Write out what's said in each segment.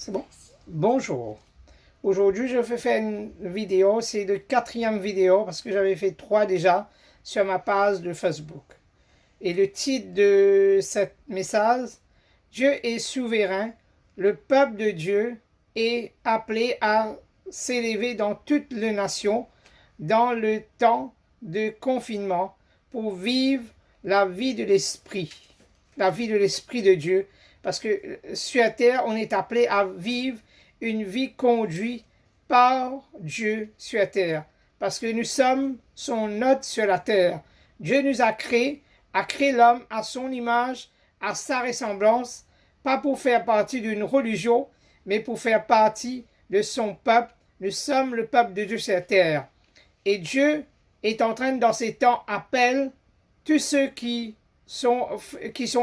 C'est bon? Bonjour. Aujourd'hui, je vais faire une vidéo. C'est la 4e vidéo parce que j'avais fait 3 déjà sur ma page de Facebook. Et le titre de ce message, Dieu est souverain. Le peuple de Dieu est appelé à s'élever dans toutes les nations dans le temps de confinement pour vivre la vie de l'esprit. La vie de l'esprit de Dieu. Parce que sur la terre, on est appelé à vivre une vie conduite par Dieu sur la terre. Parce que nous sommes son hôte sur la terre. Dieu nous a créé l'homme à son image, à sa ressemblance, pas pour faire partie d'une religion, mais pour faire partie de son peuple. Nous sommes le peuple de Dieu sur la terre. Et Dieu est en train, dans ces temps, appeler tous ceux qui sont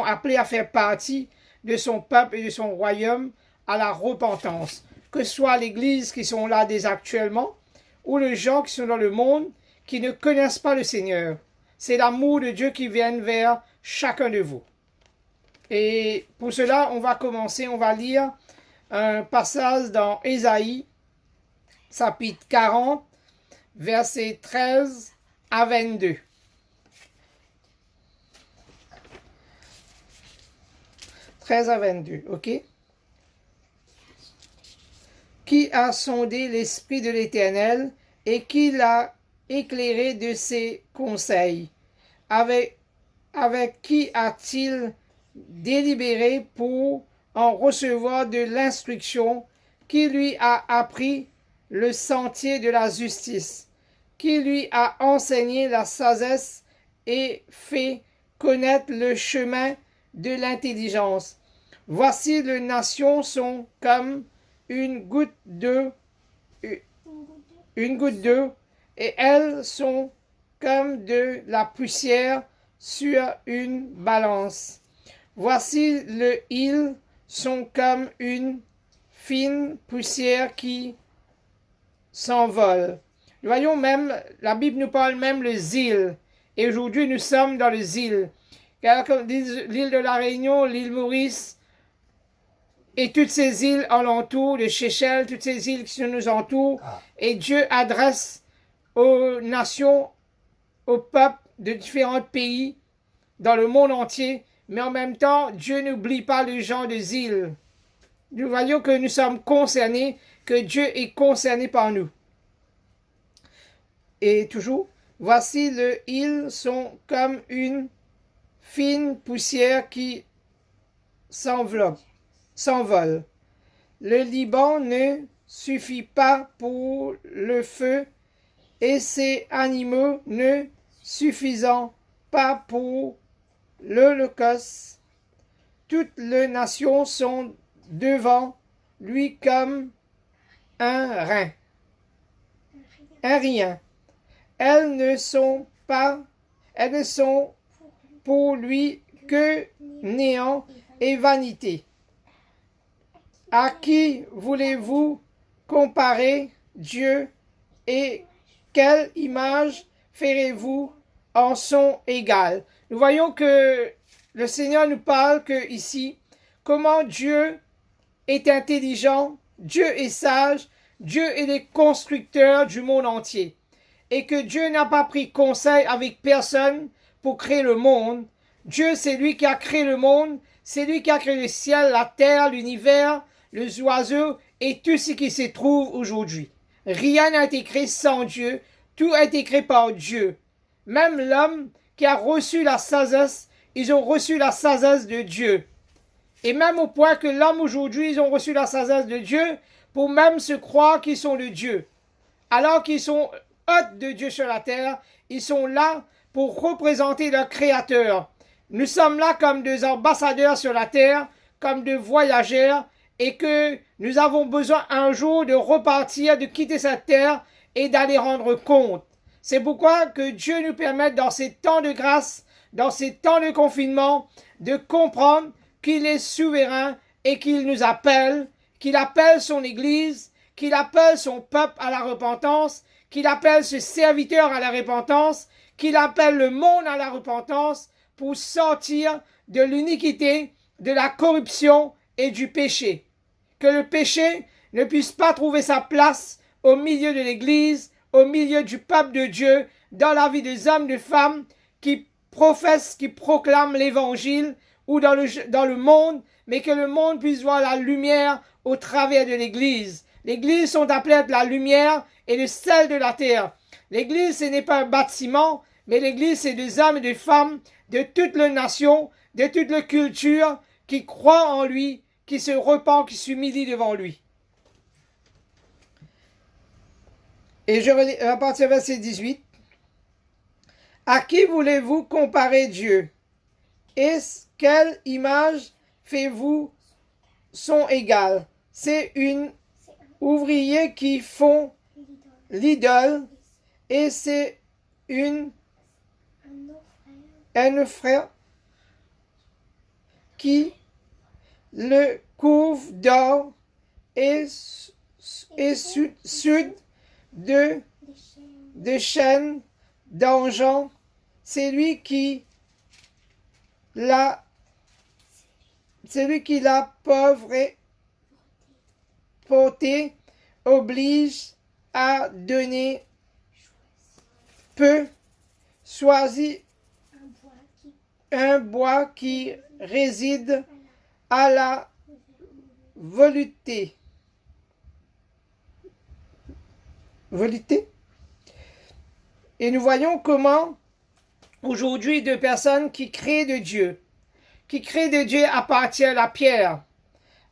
appelés à faire partie de son peuple et de son royaume à la repentance. Que ce soit l'Église qui sont là dès actuellement, ou les gens qui sont dans le monde qui ne connaissent pas le Seigneur. C'est l'amour de Dieu qui vient vers chacun de vous. Et pour cela, on va commencer, on va lire un passage dans Ésaïe, chapitre 40, versets 13 à 22. Ok? Qui a sondé l'esprit de l'Éternel et qui l'a éclairé de ses conseils? Avec qui a-t-il délibéré pour en recevoir de l'instruction? Qui lui a appris le sentier de la justice? Qui lui a enseigné la sagesse et fait connaître le chemin de l'intelligence? Voici les nations sont comme une goutte d'eau, et elles sont comme de la poussière sur une balance. Voici les îles sont comme une fine poussière qui s'envole. Nous voyons même, la Bible nous parle même les îles. Et aujourd'hui, nous sommes dans les îles. Comme l'île de la Réunion, l'île Maurice, et toutes ces îles alentours, les Seychelles, toutes ces îles qui nous entourent. Et Dieu adresse aux nations, aux peuples de différents pays dans le monde entier. Mais en même temps, Dieu n'oublie pas les gens des îles. Nous voyons que nous sommes concernés, que Dieu est concerné par nous. Et toujours, voici les îles sont comme une fine poussière qui s'envole. Le Liban ne suffit pas pour le feu et ses animaux ne suffisant pas pour l'Holocauste. Toutes les nations sont devant lui comme un rien. Elles ne sont pour lui que néant et vanité. À qui voulez-vous comparer Dieu et quelle image ferez-vous en son égal? Nous voyons que le Seigneur nous parle que ici, comment Dieu est intelligent, Dieu est sage, Dieu est le constructeur du monde entier. Et que Dieu n'a pas pris conseil avec personne pour créer le monde. Dieu, c'est lui qui a créé le monde, c'est lui qui a créé le ciel, la terre, l'univers, les oiseaux et tout ce qui se trouve aujourd'hui. Rien n'a été créé sans Dieu, tout a été créé par Dieu. Même l'homme qui a reçu la sagesse, ils ont reçu la sagesse de Dieu. Et même au point que l'homme aujourd'hui, ils ont reçu la sagesse de Dieu pour même se croire qu'ils sont de Dieu. Alors qu'ils sont hôtes de Dieu sur la terre, ils sont là pour représenter leur Créateur. Nous sommes là comme des ambassadeurs sur la terre, comme des voyageurs, et que nous avons besoin un jour de repartir, de quitter cette terre et d'aller rendre compte. C'est pourquoi que Dieu nous permette dans ces temps de grâce, dans ces temps de confinement, de comprendre qu'il est souverain et qu'il nous appelle, qu'il appelle son Église, qu'il appelle son peuple à la repentance, qu'il appelle ses serviteurs à la repentance, qu'il appelle le monde à la repentance pour sortir de l'iniquité, de la corruption et du péché. que le péché ne puisse pas trouver sa place au milieu de l'Église, au milieu du peuple de Dieu, dans la vie des hommes, des femmes qui professent, qui proclament l'Évangile ou dans le monde, mais que le monde puisse voir la lumière au travers de l'Église. L'Église sont appelées à être la lumière et le sel de la terre. L'Église, ce n'est pas un bâtiment, mais l'Église, c'est des hommes et des femmes de toutes les nations, de toutes les cultures, qui croient en lui, qui se repentent, qui s'humilient devant lui. Et je relis à partir du verset 18. À qui voulez-vous comparer Dieu? Quelle image fait-vous son égal? C'est une ouvrier qui font l'idole et c'est un frère qui le couvre d'or et sud de chaînes d'argent. C'est lui qui la pauvreté oblige à donner peu, choisit un bois qui réside à la volupté. Et nous voyons comment aujourd'hui deux personnes qui créent de Dieu à partir de la pierre,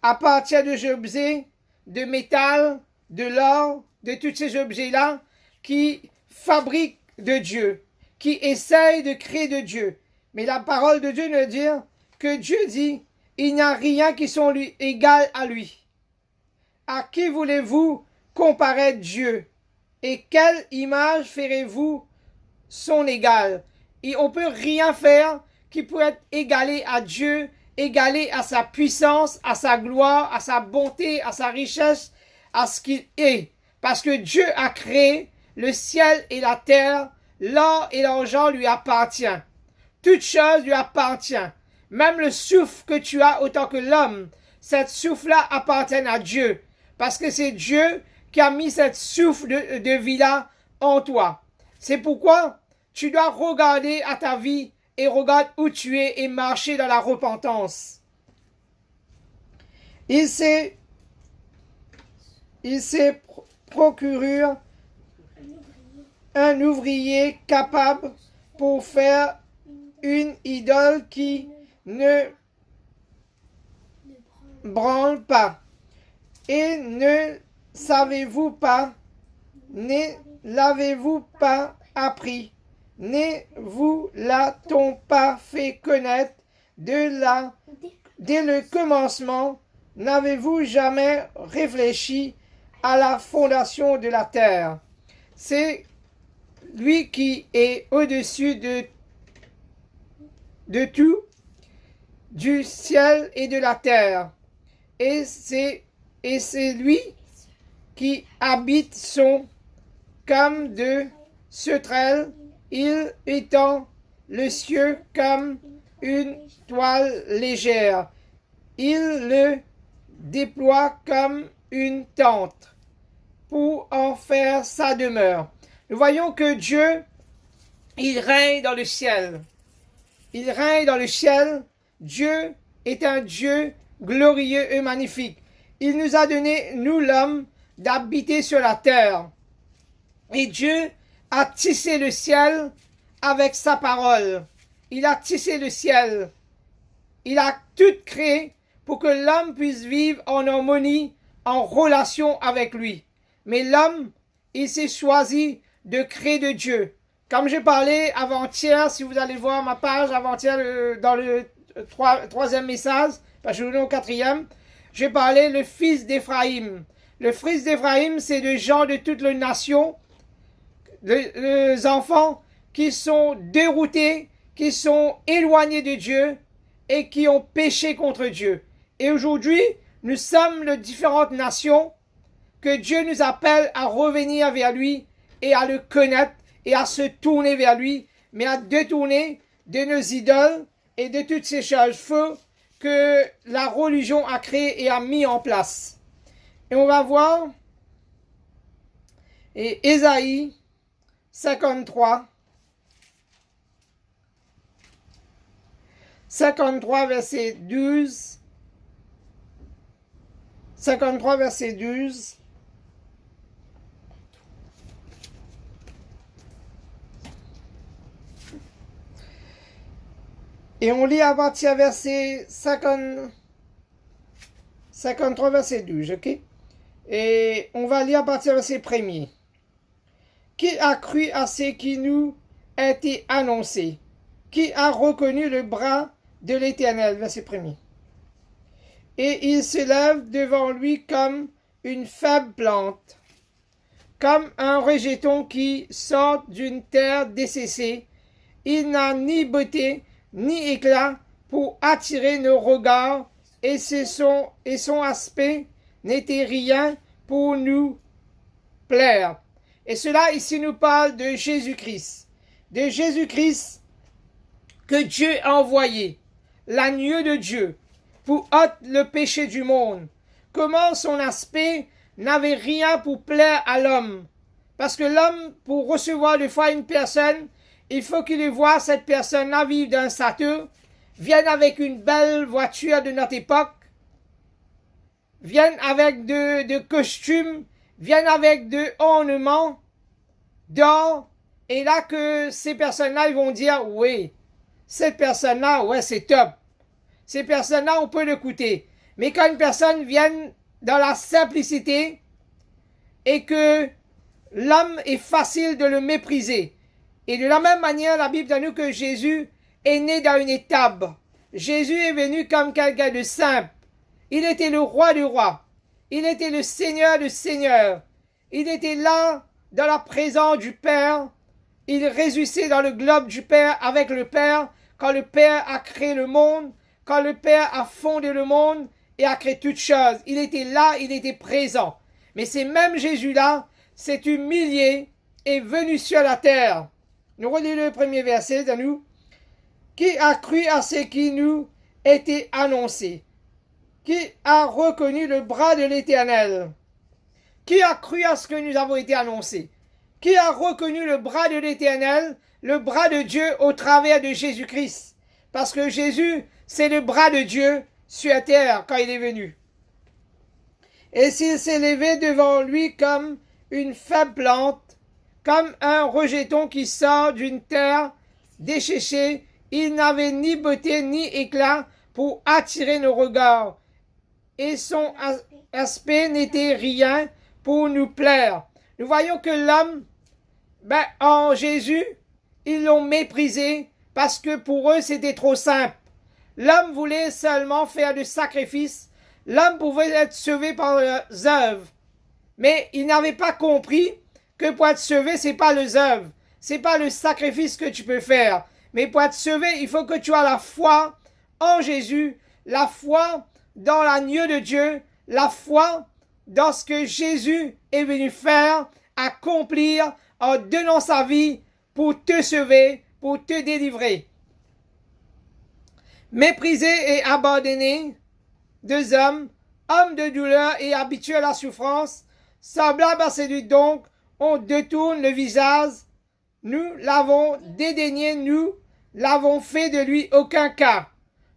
à partir de objets, de métal, de l'or, de tous ces objets-là, qui fabriquent de Dieu, qui essayent de créer de Dieu. Mais la parole de Dieu nous dit que Dieu dit, il n'y a rien qui soit lui égal à lui. À qui voulez-vous comparer Dieu? Et quelle image ferez-vous son égal? Et on peut rien faire qui peut être égalé à Dieu, égalé à sa puissance, à sa gloire, à sa bonté, à sa richesse, à ce qu'il est. Parce que Dieu a créé le ciel et la terre, l'or et l'argent lui appartient. Toute chose lui appartient. Même le souffle que tu as autant que l'homme, cette souffle-là appartient à Dieu. Parce que c'est Dieu qui a mis cette souffle de vie-là en toi. C'est pourquoi tu dois regarder à ta vie et regarde où tu es et marcher dans la repentance. Il s'est procuré un ouvrier capable pour faire une idole qui ne branle pas. Et ne savez-vous pas, ne l'avez-vous pas appris, ne vous l'a-t-on pas fait connaître dès le commencement, n'avez-vous jamais réfléchi à la fondation de la terre? C'est lui qui est au-dessus de tout, du ciel et de la terre. Et c'est lui qui habite comme de sauterelles, il étend le ciel comme une toile légère. Il le déploie comme une tente pour en faire sa demeure. Nous voyons que Dieu, il règne dans le ciel. Il règne dans le ciel. Dieu est un Dieu glorieux et magnifique. Il nous a donné, nous l'homme, d'habiter sur la terre. Et Dieu a tissé le ciel avec sa parole. Il a tissé le ciel. Il a tout créé pour que l'homme puisse vivre en harmonie, en relation avec lui. Mais l'homme, il s'est choisi de créer de Dieu. Comme j'ai parlé avant-hier, si vous allez voir ma page avant-hier dans le troisième message, parce que je vous donne au quatrième, j'ai parlé le fils d'Éphraïm. Le fils d'Éphraïm, c'est des gens de toutes les nations, les enfants qui sont déroutés, qui sont éloignés de Dieu et qui ont péché contre Dieu. Et aujourd'hui, nous sommes de différentes nations que Dieu nous appelle à revenir vers lui et à le connaître et à se tourner vers lui, mais à détourner de nos idoles et de toutes ces choses fausses que la religion a créées et a mis en place. Et on va voir, et Ésaïe 53, 53 verset 12, 53 verset 12, et on lit à partir verset 53 verset 12, ok? Et on va lire à partir verset 1er. Qui a cru à ce qui nous a été annoncé? Qui a reconnu le bras de l'Éternel? Verset 1er. Et il se lève devant lui comme une faible plante, comme un rejeton qui sort d'une terre desséchée. Il n'a ni beauté ni éclat pour attirer nos regards, et son aspect n'était rien pour nous plaire. Et cela ici nous parle de Jésus-Christ. De Jésus-Christ que Dieu a envoyé, l'agneau de Dieu, pour ôter le péché du monde. Comment son aspect n'avait rien pour plaire à l'homme. Parce que l'homme, pour recevoir de foi une personne, il faut qu'il voit cette personne-là vivre d'un statut, vienne avec une belle voiture de notre époque, viennent avec de costumes, viennent avec de ornements, d'or, et là que ces personnes-là, ils vont dire, oui, cette personne-là, ouais, c'est top. Ces personnes-là, on peut l'écouter. Mais quand une personne vient dans la simplicité et que l'homme est facile de le mépriser. Et de la même manière, la Bible dit nous que Jésus est né dans une étable. Jésus est venu comme quelqu'un de simple. Il était le roi du roi. Il était le Seigneur du Seigneur. Il était là dans la présence du Père. Il réjouissait dans le globe du Père avec le Père quand le Père a créé le monde, quand le Père a fondé le monde et a créé toutes choses. Il était là, il était présent. Mais ce même Jésus-là s'est humilié et venu sur la terre. Nous relisons le premier verset de nous. Qui a cru à ce qui nous était annoncé? Qui a reconnu le bras de l'Éternel? Qui a cru à ce que nous avons été annoncés? Qui a reconnu le bras de l'Éternel, le bras de Dieu au travers de Jésus-Christ? Parce que Jésus, c'est le bras de Dieu sur terre quand il est venu. Et s'il s'est levé devant lui comme une faible plante, comme un rejeton qui sort d'une terre desséchée, il n'avait ni beauté ni éclat pour attirer nos regards, et son aspect n'était rien pour nous plaire. Nous voyons que l'homme, en Jésus, ils l'ont méprisé parce que pour eux c'était trop simple. L'homme voulait seulement faire du sacrifice. L'homme pouvait être sauvé par les œuvres. Mais il n'avait pas compris que pour être sauvé, c'est pas les œuvres. C'est pas le sacrifice que tu peux faire. Mais pour être sauvé, il faut que tu aies la foi en Jésus, la foi dans l'agneau de Dieu, la foi dans ce que Jésus est venu faire, accomplir en donnant sa vie pour te sauver, pour te délivrer. Méprisé et abandonné, deux hommes de douleur et habitués à la souffrance, semblables à celui donc, on détourne le visage. Nous l'avons dédaigné, nous l'avons fait de lui aucun cas.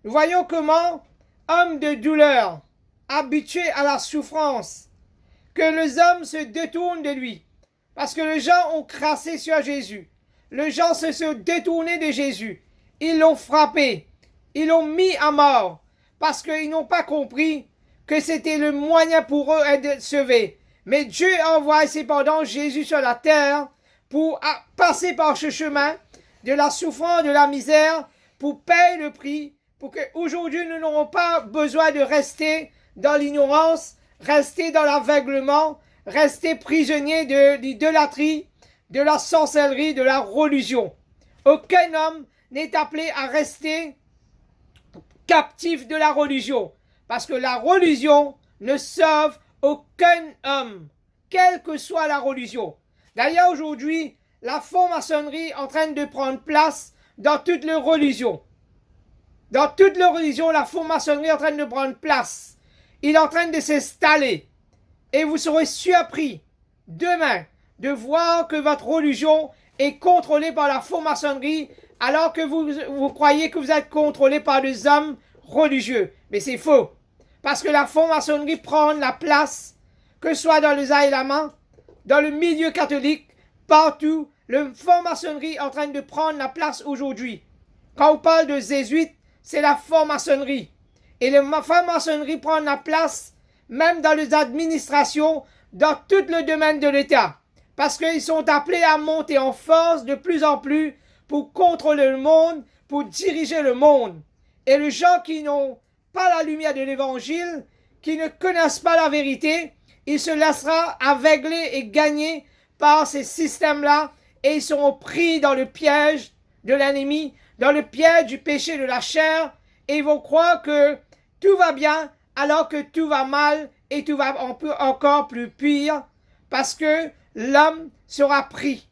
Nous voyons comment, homme de douleur, habitué à la souffrance, que les hommes se détournent de lui. Parce que les gens ont crassé sur Jésus. Les gens se sont détournés de Jésus. Ils l'ont frappé. Ils l'ont mis à mort. Parce qu'ils n'ont pas compris que c'était le moyen pour eux d'être sauvés. Mais Dieu a envoyé cependant Jésus sur la terre pour passer par ce chemin de la souffrance, de la misère, pour payer le prix, pour qu'aujourd'hui nous n'aurons pas besoin de rester dans l'ignorance, rester dans l'aveuglement, rester prisonnier de l'idolâtrie, de la sorcellerie, de la religion. Aucun homme n'est appelé à rester captif de la religion, parce que la religion ne sauve aucun homme, quelle que soit la religion. D'ailleurs, aujourd'hui, la franc-maçonnerie est en train de prendre place dans toutes les religions. Dans toutes les religions, la franc-maçonnerie est en train de prendre place. Il est en train de s'installer. Et vous serez surpris demain de voir que votre religion est contrôlée par la franc-maçonnerie alors que vous croyez que vous êtes contrôlé par des hommes religieux. Mais c'est faux. Parce que la franc-maçonnerie prend la place, que ce soit dans les aïlamans, dans le milieu catholique, partout, la franc-maçonnerie est en train de prendre la place aujourd'hui. Quand on parle de jésuites, c'est la franc-maçonnerie. Et la franc-maçonnerie prend la place même dans les administrations, dans tout le domaine de l'État. Parce qu'ils sont appelés à monter en force de plus en plus pour contrôler le monde, pour diriger le monde. Et les gens qui n'ont pas la lumière de l'Évangile, qui ne connaissent pas la vérité, ils se laisseront aveugler et gagner par ces systèmes-là et ils seront pris dans le piège de l'ennemi, dans le piège du péché de la chair et ils vont croire que tout va bien alors que tout va mal et tout va encore plus pire parce que l'homme sera pris.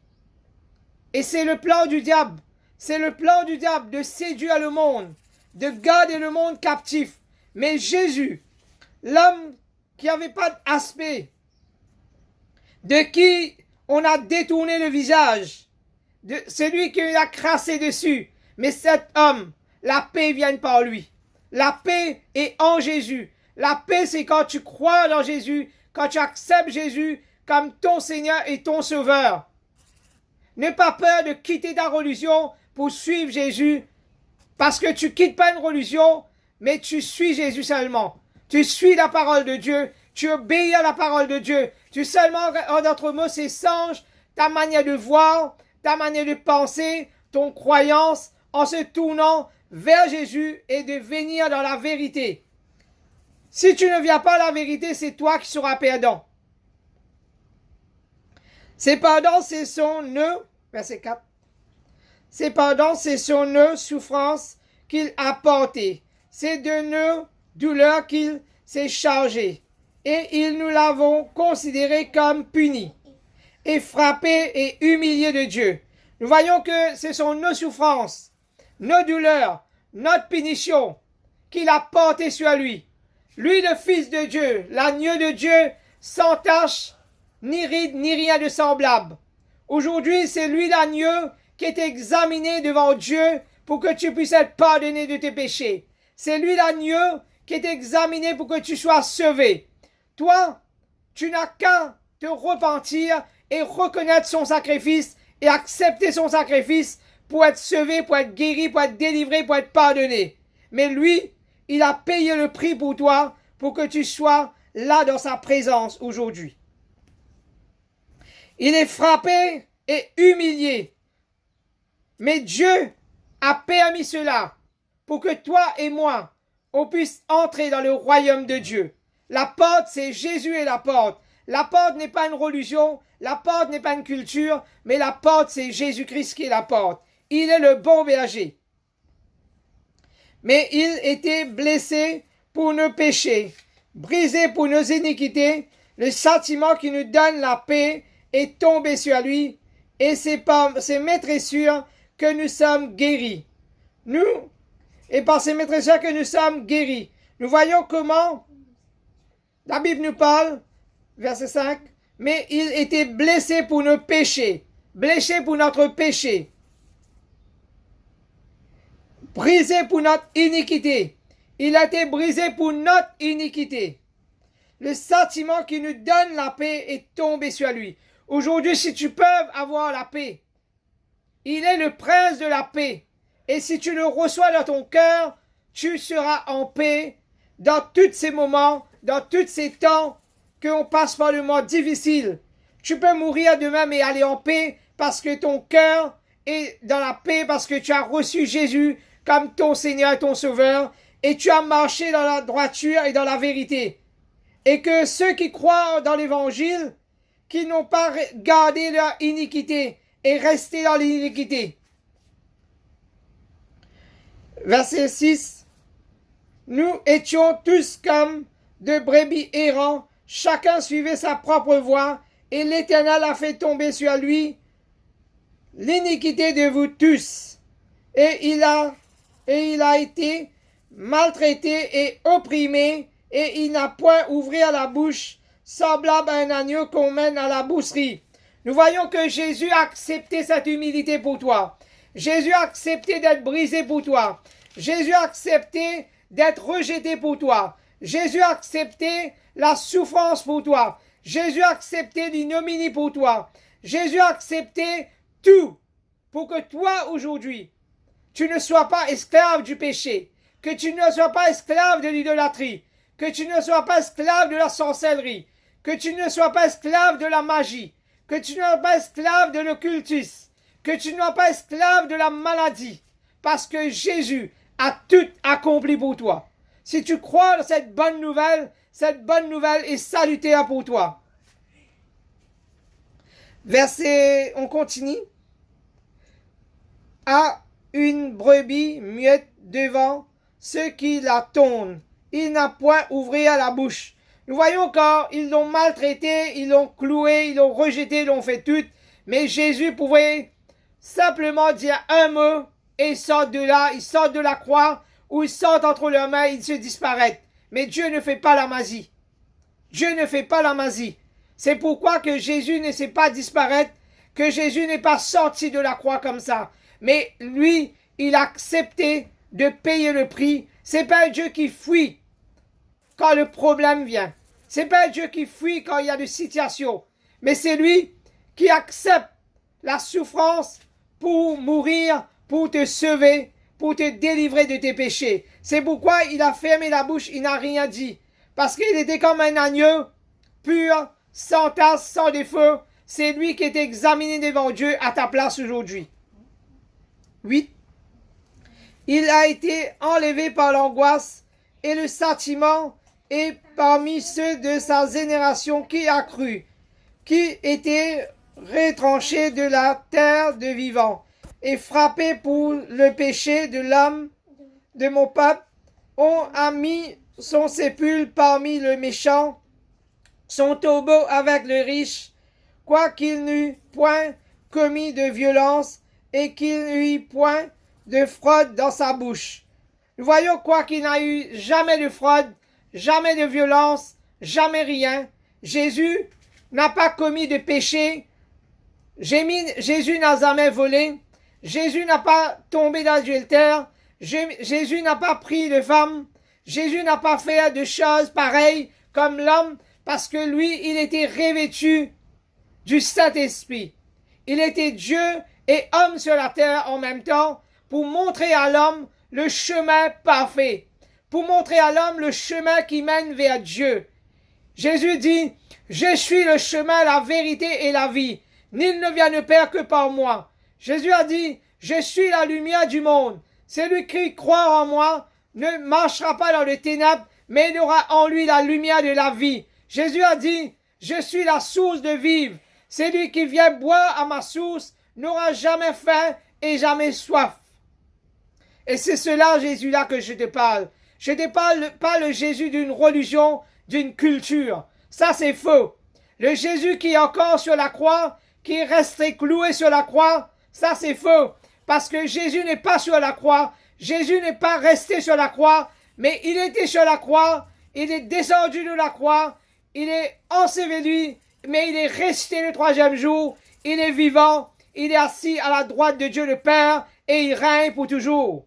Et c'est le plan du diable. C'est le plan du diable de séduire le monde, de garder le monde captif. Mais Jésus, l'homme qui n'avait pas d'aspect, de qui on a détourné le visage, de celui qui a crassé dessus. Mais cet homme, la paix vient par lui. La paix est en Jésus. La paix, c'est quand tu crois dans Jésus, quand tu acceptes Jésus comme ton Seigneur et ton Sauveur. N'aie pas peur de quitter ta religion pour suivre Jésus, parce que tu ne quittes pas une religion, mais tu suis Jésus seulement. Tu suis la parole de Dieu, tu obéis à la parole de Dieu. Tu seulement, en d'autres mots, c'est change ta manière de voir, ta manière de penser, ton croyance, en se tournant vers Jésus et de venir dans la vérité. Si tu ne viens pas à la vérité, c'est toi qui seras perdant. Cependant, c'est son nœud, verset 4. Cependant, c'est son nœud souffrance qu'il a porté. C'est de nœud douleur qu'il s'est chargé. Et nous l'avons considéré comme puni, et frappé et humilié de Dieu. Nous voyons que ce sont nos souffrances, nos douleurs, notre punition qu'il a porté sur lui. Lui, le Fils de Dieu, l'agneau de Dieu, sans tache, ni ride, ni rien de semblable. Aujourd'hui, c'est lui l'agneau qui est examiné devant Dieu pour que tu puisses être pardonné de tes péchés. C'est lui l'agneau qui est examiné pour que tu sois sauvé. Toi, tu n'as qu'à te repentir et reconnaître son sacrifice et accepter son sacrifice pour être sauvé, pour être guéri, pour être délivré, pour être pardonné. Mais lui, il a payé le prix pour toi pour que tu sois là dans sa présence aujourd'hui. Il est frappé et humilié. Mais Dieu a permis cela pour que toi et moi, on puisse entrer dans le royaume de Dieu. La porte, c'est Jésus et la porte. La porte n'est pas une religion, la porte n'est pas une culture, mais la porte, c'est Jésus-Christ qui est la porte. Il est le bon berger. Mais il était blessé pour nos péchés, brisé pour nos iniquités. Le châtiment qui nous donne la paix est tombé sur lui, et c'est par ses maîtressures que nous sommes guéris. Et par ses maîtressures que nous sommes guéris. Nous voyons comment la Bible nous parle, verset 5, mais il était blessé pour nos péchés, blessé pour notre péché, brisé pour notre iniquité. Il a été brisé pour notre iniquité. Le châtiment qui nous donne la paix est tombé sur lui. Aujourd'hui, si tu peux avoir la paix, il est le prince de la paix. Et si tu le reçois dans ton cœur, tu seras en paix dans tous ces moments, dans tous ces temps qu'on passe par le moment difficile. Tu peux mourir demain et aller en paix parce que ton cœur est dans la paix, parce que tu as reçu Jésus comme ton Seigneur et ton Sauveur, et tu as marché dans la droiture et dans la vérité. Et que ceux qui croient dans l'Évangile, qui n'ont pas gardé leur iniquité et resté dans l'iniquité. Verset 6. Nous étions tous comme de brebis errants, chacun suivait sa propre voie, et l'Éternel a fait tomber sur lui l'iniquité de vous tous. Et il a été maltraité et opprimé, et il n'a point ouvert la bouche. semblable à un agneau qu'on mène à la bousserie. Nous voyons que Jésus a accepté cette humilité pour toi. Jésus a accepté d'être brisé pour toi. Jésus a accepté d'être rejeté pour toi. Jésus a accepté la souffrance pour toi. Jésus a accepté l'ignominie pour toi. Jésus a accepté tout pour que toi, aujourd'hui, tu ne sois pas esclave du péché, que tu ne sois pas esclave de l'idolâtrie, que tu ne sois pas esclave de la sorcellerie, que tu ne sois pas esclave de la magie, que tu ne sois pas esclave de l'occultisme, que tu ne sois pas esclave de la maladie, parce que Jésus a tout accompli pour toi. Si tu crois dans cette bonne nouvelle est salutaire pour toi. Verset, on continue. À une brebis muette devant ceux qui la tondent, il n'a point ouvert la bouche. Nous voyons quand ils l'ont maltraité, ils l'ont cloué, ils l'ont rejeté, ils l'ont fait tout. Mais Jésus pouvait simplement dire un mot et ils sortent de là, ils sortent de la croix ou ils sortent entre leurs mains, ils se disparaissent. Mais Dieu ne fait pas la magie. Dieu ne fait pas la magie. C'est pourquoi que Jésus ne sait pas disparaître, que Jésus n'est pas sorti de la croix comme ça. Mais lui, il a accepté de payer le prix. C'est pas un Dieu qui fuit quand le problème vient. C'est pas un Dieu qui fuit quand il y a des situations. Mais c'est lui qui accepte la souffrance pour mourir, pour te sauver, pour te délivrer de tes péchés. C'est pourquoi il a fermé la bouche, il n'a rien dit. Parce qu'il était comme un agneau, pur, sans tache, sans défaut. C'est lui qui est examiné devant Dieu à ta place aujourd'hui. 8. Il a été enlevé par l'angoisse et le châtiment et parmi ceux de sa génération qui a cru, qui était retranché de la terre de vivants et frappé pour le péché de l'âme de mon peuple, on a mis son sépulcre parmi le méchant, son tombeau avec le riche, quoiqu'il n'eût point commis de violence et qu'il n'eût point de fraude dans sa bouche. Nous voyons quoi qu'il n'a eu jamais de fraude, jamais de violence, jamais rien. Jésus n'a pas commis de péché. Jésus n'a jamais volé. Jésus n'a pas tombé d'adultère. Jésus n'a pas pris de femme. Jésus n'a pas fait de choses pareilles comme l'homme parce que lui, il était revêtu du Saint-Esprit. Il était Dieu et homme sur la terre en même temps pour montrer à l'homme le chemin parfait, pour montrer à l'homme le chemin qui mène vers Dieu. Jésus dit, je suis le chemin, la vérité et la vie. Nul ne vient au Père que par moi. Jésus a dit, je suis la lumière du monde. Celui qui croit en moi ne marchera pas dans les ténèbres, mais il aura en lui la lumière de la vie. Jésus a dit, je suis la source de vivre. Celui qui vient boire à ma source n'aura jamais faim et jamais soif. Et c'est cela, Jésus-là, que je te parle. Je te parle pas le Jésus d'une religion, d'une culture. Ça, c'est faux. Le Jésus qui est encore sur la croix, qui est resté cloué sur la croix, ça, c'est faux. Parce que Jésus n'est pas sur la croix. Jésus n'est pas resté sur la croix, mais il était sur la croix. Il est descendu de la croix. Il est enseveli, mais il est resté le troisième jour. Il est vivant. Il est assis à la droite de Dieu le Père et il règne pour toujours.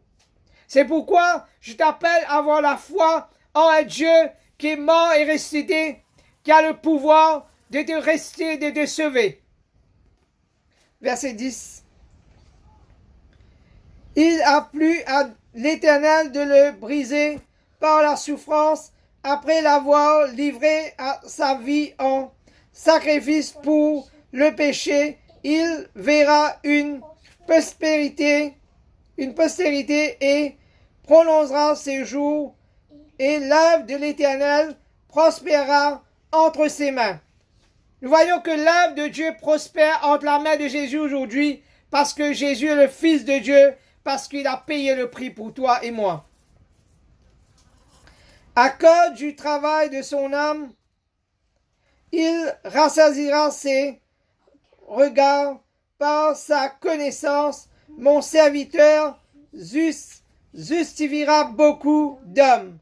C'est pourquoi je t'appelle à avoir la foi en un Dieu qui est mort et ressuscité, qui a le pouvoir de te rester, de te sauver. Verset 10. Il a plu à l'Éternel de le briser par la souffrance après l'avoir livré à sa vie en sacrifice pour le péché. Il verra une postérité et prolongera ses jours, et l'œuvre de l'Éternel prospérera entre ses mains. Nous voyons que l'œuvre de Dieu prospère entre la main de Jésus aujourd'hui, parce que Jésus est le Fils de Dieu, parce qu'il a payé le prix pour toi et moi. À cause du travail de son âme, il rassasiera ses regards par sa connaissance. Mon serviteur justifiera beaucoup d'hommes,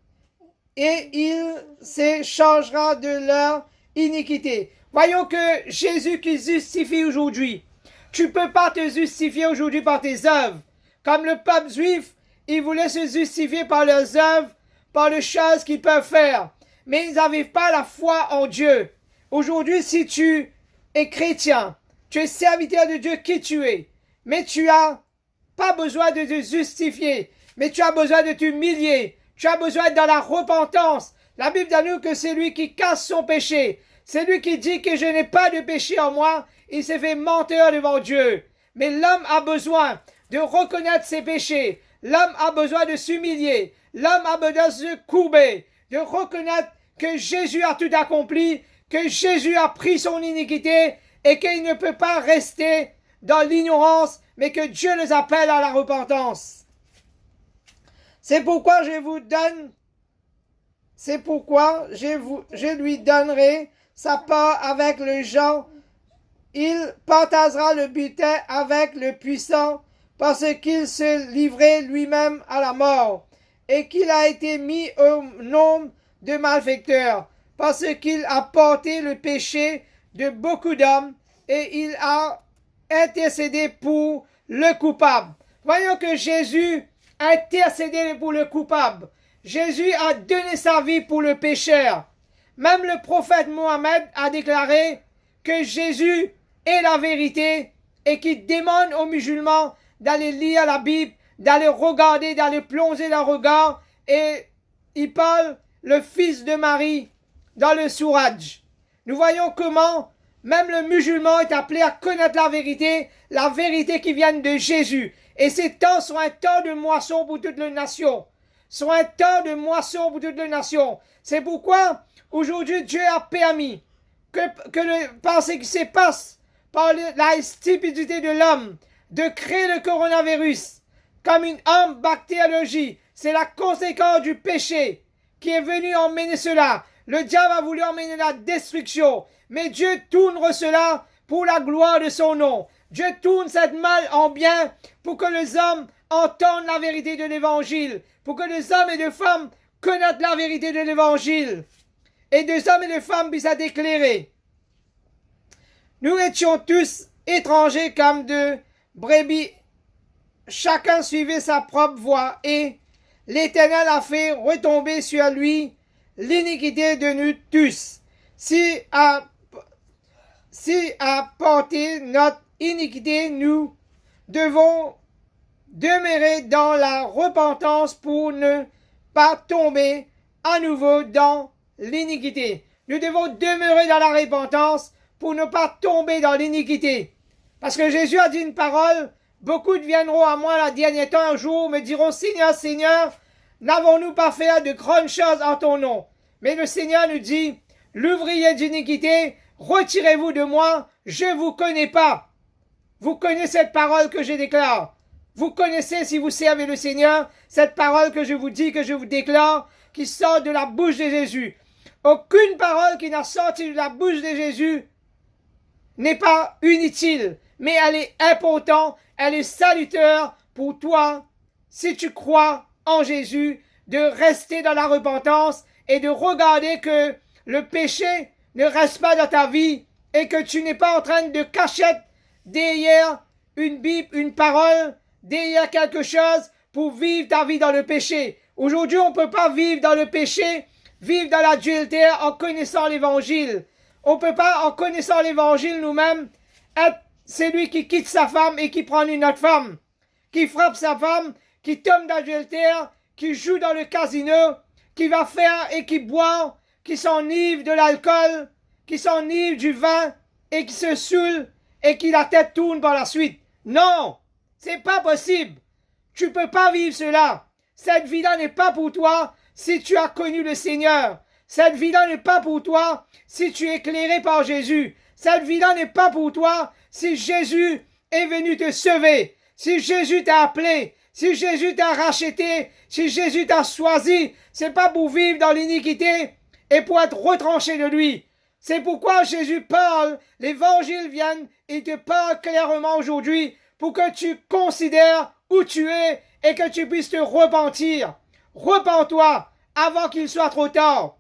et il s'échangera de leur iniquité. Voyons que Jésus qui justifie aujourd'hui. Tu ne peux pas te justifier aujourd'hui par tes œuvres. Comme le peuple juif, ils voulaient se justifier par leurs œuvres, par les choses qu'ils peuvent faire. Mais ils n'avaient pas la foi en Dieu. Aujourd'hui, si tu es chrétien, tu es serviteur de Dieu qui tu es, mais tu n'as pas besoin de te justifier, mais tu as besoin de t'humilier. Tu as besoin d'être dans la repentance. La Bible dit nous que c'est lui qui casse son péché. C'est lui qui dit que je n'ai pas de péché en moi. Il s'est fait menteur devant Dieu. Mais l'homme a besoin de reconnaître ses péchés. L'homme a besoin de s'humilier. L'homme a besoin de se courber, de reconnaître que Jésus a tout accompli, que Jésus a pris son iniquité et qu'il ne peut pas rester dans l'ignorance, mais que Dieu les appelle à la repentance. C'est pourquoi je lui donnerai sa part avec le gens. Il partagera le butin avec le puissant, parce qu'il se livrait lui-même à la mort, et qu'il a été mis au nombre de malfaiteurs, parce qu'il a porté le péché de beaucoup d'hommes, et il a intercédé pour le coupable. Voyons que Jésus a intercédé pour le coupable. Jésus a donné sa vie pour le pécheur. Même le prophète Mohammed a déclaré que Jésus est la vérité et qu'il demande aux musulmans d'aller lire la Bible, d'aller regarder, d'aller plonger leur regard, et il parle le fils de Marie dans le Souraj. Nous voyons comment même le musulman est appelé à connaître la vérité qui vient de Jésus. Et ces temps sont un temps de moisson pour toutes les nations. Sont un temps de moisson pour toutes les nations. C'est pourquoi aujourd'hui Dieu a permis par ce qui se passe, par la stupidité de l'homme, de créer le coronavirus comme une arme bactériologie. C'est la conséquence du péché qui est venu emmener cela. Le diable a voulu emmener la destruction. Mais Dieu tourne cela pour la gloire de son nom. Dieu tourne cette mal en bien pour que les hommes entendent la vérité de l'évangile. Pour que les hommes et les femmes connaissent la vérité de l'évangile. Et des hommes et des femmes puissent être éclairés. Nous étions tous étrangers comme de brebis. Chacun suivait sa propre voie et l'Éternel a fait retomber sur lui l'iniquité de nous tous. Si à porter notre iniquité, nous devons demeurer dans la repentance pour ne pas tomber à nouveau dans l'iniquité. Nous devons demeurer dans la repentance pour ne pas tomber dans l'iniquité. Parce que Jésus a dit une parole, beaucoup viendront à moi la dernier temps un jour, me diront, Seigneur, Seigneur, n'avons-nous pas fait de grandes choses en ton nom? Mais le Seigneur nous dit, l'ouvrier d'iniquité, retirez-vous de moi, je ne vous connais pas. Vous connaissez cette parole que je déclare. Vous connaissez, si vous servez le Seigneur, cette parole que je vous dis, que je vous déclare, qui sort de la bouche de Jésus. Aucune parole qui n'a sorti de la bouche de Jésus n'est pas inutile, mais elle est importante, elle est salutaire pour toi, si tu crois en Jésus, de rester dans la repentance et de regarder que le péché ne reste pas dans ta vie et que tu n'es pas en train de cacher derrière une Bible, une parole, derrière quelque chose pour vivre ta vie dans le péché. Aujourd'hui, on ne peut pas vivre dans le péché, vivre dans l'adultère en connaissant l'évangile. On ne peut pas, en connaissant l'évangile nous-mêmes, être celui qui quitte sa femme et qui prend une autre femme, qui frappe sa femme, qui tombe d'adultère, qui joue dans le casino, qui va faire et qui boit, qui s'enivre de l'alcool, qui s'enivre du vin et qui se saoule et qui la tête tourne par la suite. Non, c'est pas possible. Tu peux pas vivre cela. Cette vie-là n'est pas pour toi si tu as connu le Seigneur. Cette vie-là n'est pas pour toi si tu es éclairé par Jésus. Cette vie-là n'est pas pour toi si Jésus est venu te sauver, si Jésus t'a appelé, si Jésus t'a racheté, si Jésus t'a choisi. C'est pas pour vivre dans l'iniquité et pour être retranché de lui. C'est pourquoi Jésus parle, l'évangile vient et te parle clairement aujourd'hui pour que tu considères où tu es et que tu puisses te repentir. Repens-toi avant qu'il soit trop tard.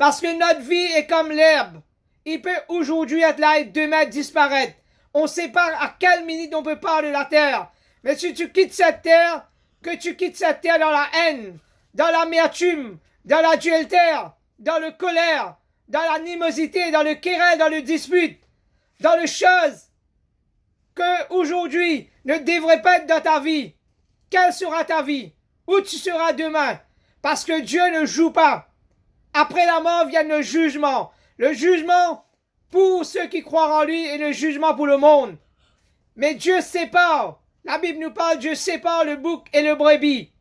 Parce que notre vie est comme l'herbe. Il peut aujourd'hui être là et demain disparaître. On ne sait pas à quelle minute on peut parler de la terre. Mais si tu quittes cette terre, que tu quittes cette terre dans la haine, dans l'amertume, dans l'adultère, dans le colère, dans l'animosité, dans le querelle, dans le dispute, dans les choses que aujourd'hui ne devraient pas être dans ta vie. Quelle sera ta vie? Où tu seras demain? Parce que Dieu ne joue pas. Après la mort vient le jugement. Le jugement pour ceux qui croient en lui et le jugement pour le monde. Mais Dieu sépare. La Bible nous parle, Dieu sépare le bouc et le brebis.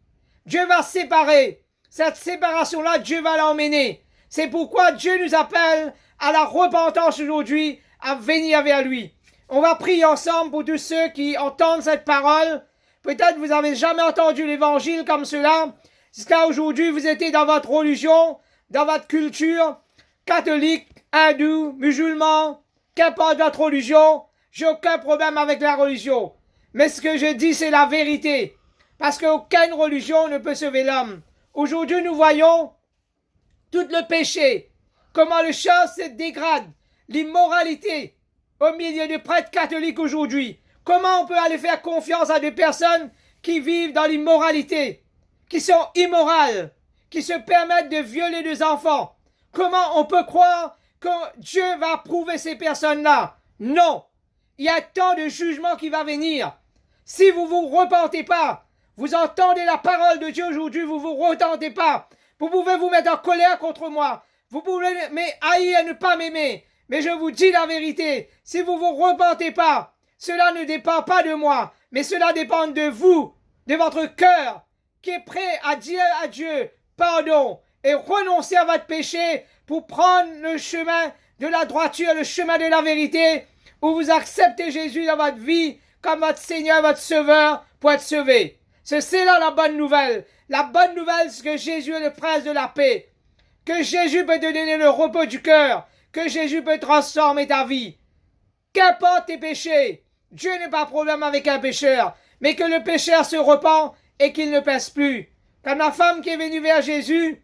Dieu va séparer. Cette séparation-là, Dieu va l'emmener. C'est pourquoi Dieu nous appelle à la repentance aujourd'hui, à venir vers lui. On va prier ensemble pour tous ceux qui entendent cette parole. Peut-être vous n'avez jamais entendu l'évangile comme cela. Jusqu'à aujourd'hui, vous étiez dans votre religion, dans votre culture, catholique, hindou, musulman, qu'importe votre religion. J'ai aucun problème avec la religion. Mais ce que je dis, c'est la vérité. Parce qu'aucune religion ne peut sauver l'homme. Aujourd'hui, nous voyons tout le péché. Comment les choses se dégradent. L'immoralité au milieu des prêtres catholiques aujourd'hui. Comment on peut aller faire confiance à des personnes qui vivent dans l'immoralité, qui sont immorales, qui se permettent de violer des enfants? Comment on peut croire que Dieu va approuver ces personnes-là? Non. Il y a tant de jugement qui va venir. Si vous vous repentez pas, vous entendez la parole de Dieu aujourd'hui, vous vous repentez pas. Vous pouvez vous mettre en colère contre moi. Vous pouvez haïr et ne pas m'aimer. Mais je vous dis la vérité, si vous vous repentez pas, cela ne dépend pas de moi, mais cela dépend de vous, de votre cœur, qui est prêt à dire à Dieu pardon et renoncer à votre péché pour prendre le chemin de la droiture, le chemin de la vérité, où vous acceptez Jésus dans votre vie comme votre Seigneur, votre Sauveur, pour être sauvé. C'est là la bonne nouvelle. La bonne nouvelle, c'est que Jésus est le prince de la paix, que Jésus peut te donner le repos du cœur, que Jésus peut transformer ta vie. Qu'importe tes péchés, Dieu n'a pas de problème avec un pécheur, mais que le pécheur se repent et qu'il ne pèse plus. Comme la femme qui est venue vers Jésus,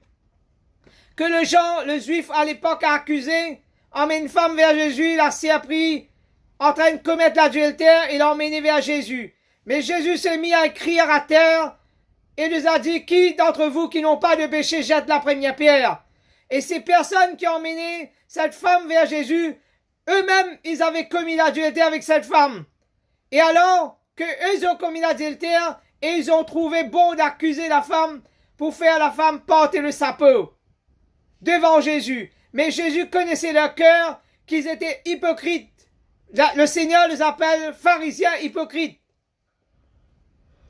que le juif à l'époque a accusé, emmène une femme vers Jésus, il a surpris, en train de commettre l'adultère, il l'a emmené vers Jésus. Mais Jésus s'est mis à crier à terre et nous a dit, qui d'entre vous qui n'ont pas de péché jette la première pierre? Et ces personnes qui ont emmené cette femme vers Jésus, eux-mêmes, ils avaient commis l'adultère avec cette femme. Et alors que eux ont commis l'adultère, et ils ont trouvé bon d'accuser la femme pour faire la femme porter le sapin devant Jésus. Mais Jésus connaissait leur cœur, qu'ils étaient hypocrites. Le Seigneur les appelle pharisiens hypocrites.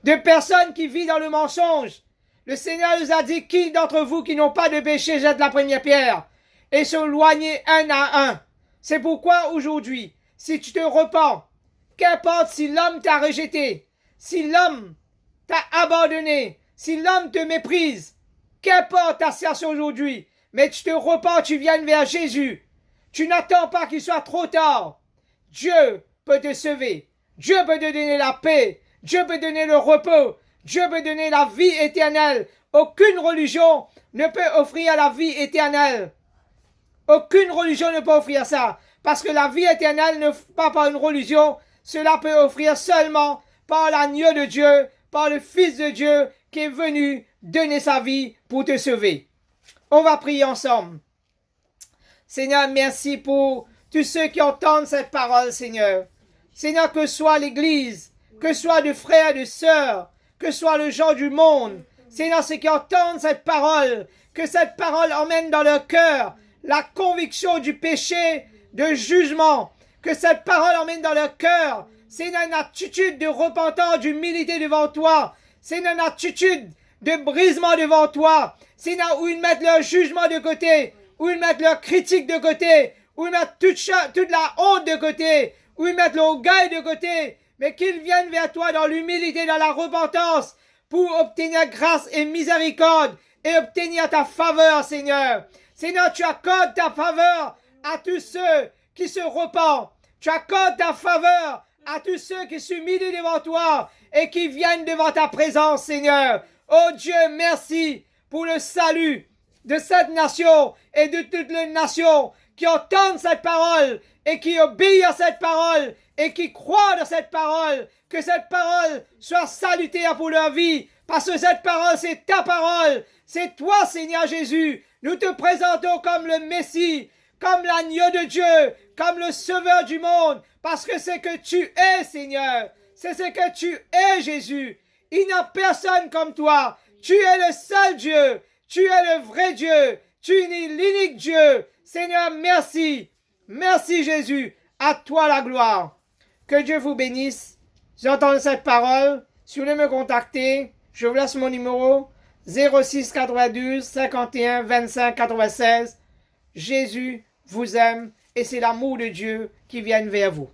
De personnes qui vivent dans le mensonge. Le Seigneur nous a dit, qui d'entre vous qui n'ont pas de péché jette la première pierre? Et s'éloigner un à un. C'est pourquoi aujourd'hui, si tu te repens, qu'importe si l'homme t'a rejeté, si l'homme t'a abandonné, si l'homme te méprise, qu'importe ta situation aujourd'hui, mais tu te repens, tu viennes vers Jésus. Tu n'attends pas qu'il soit trop tard. Dieu peut te sauver. Dieu peut te donner la paix. Dieu peut donner le repos. Dieu peut donner la vie éternelle. Aucune religion ne peut offrir la vie éternelle. Aucune religion ne peut offrir ça. Parce que la vie éternelle ne pas par une religion. Cela peut offrir seulement par l'agneau de Dieu, par le Fils de Dieu qui est venu donner sa vie pour te sauver. On va prier ensemble. Seigneur, merci pour tous ceux qui entendent cette parole, Seigneur. Seigneur, que soit l'Église, que soit de frères et de sœurs, que soit le gens du monde. Seigneur, ceux qui entendent cette parole, que cette parole emmène dans leur cœur la conviction du péché, de jugement, que cette parole emmène dans leur cœur, Seigneur, une attitude de repentance, d'humilité devant toi, Seigneur, une attitude de brisement devant toi, Seigneur, où ils mettent leur jugement de côté, où ils mettent leur critique de côté, où ils mettent toute la honte de côté, où ils mettent l'orgueil de côté, mais qu'ils viennent vers toi dans l'humilité, dans la repentance, pour obtenir grâce et miséricorde, et obtenir ta faveur, Seigneur. Seigneur, tu accordes ta faveur à tous ceux qui se repentent. Tu accordes ta faveur à tous ceux qui s'humilient devant toi et qui viennent devant ta présence, Seigneur. Oh Dieu, merci pour le salut. de cette nation et de toutes les nations qui entendent cette parole et qui obéissent à cette parole et qui croient dans cette parole, que cette parole soit salutaire pour leur vie, parce que cette parole, c'est ta parole, c'est toi, Seigneur Jésus. Nous te présentons comme le Messie, comme l'agneau de Dieu, comme le sauveur du monde, parce que c'est que tu es, Seigneur. C'est ce que tu es, Jésus. Il n'y a personne comme toi. Tu es le seul Dieu. Tu es le vrai Dieu. Tu es l'unique Dieu. Seigneur, merci. Merci, Jésus. À toi la gloire. Que Dieu vous bénisse. J'entends cette parole. Si vous voulez me contacter, je vous laisse mon numéro 06 92 51 25 96. Jésus vous aime et c'est l'amour de Dieu qui vient vers vous.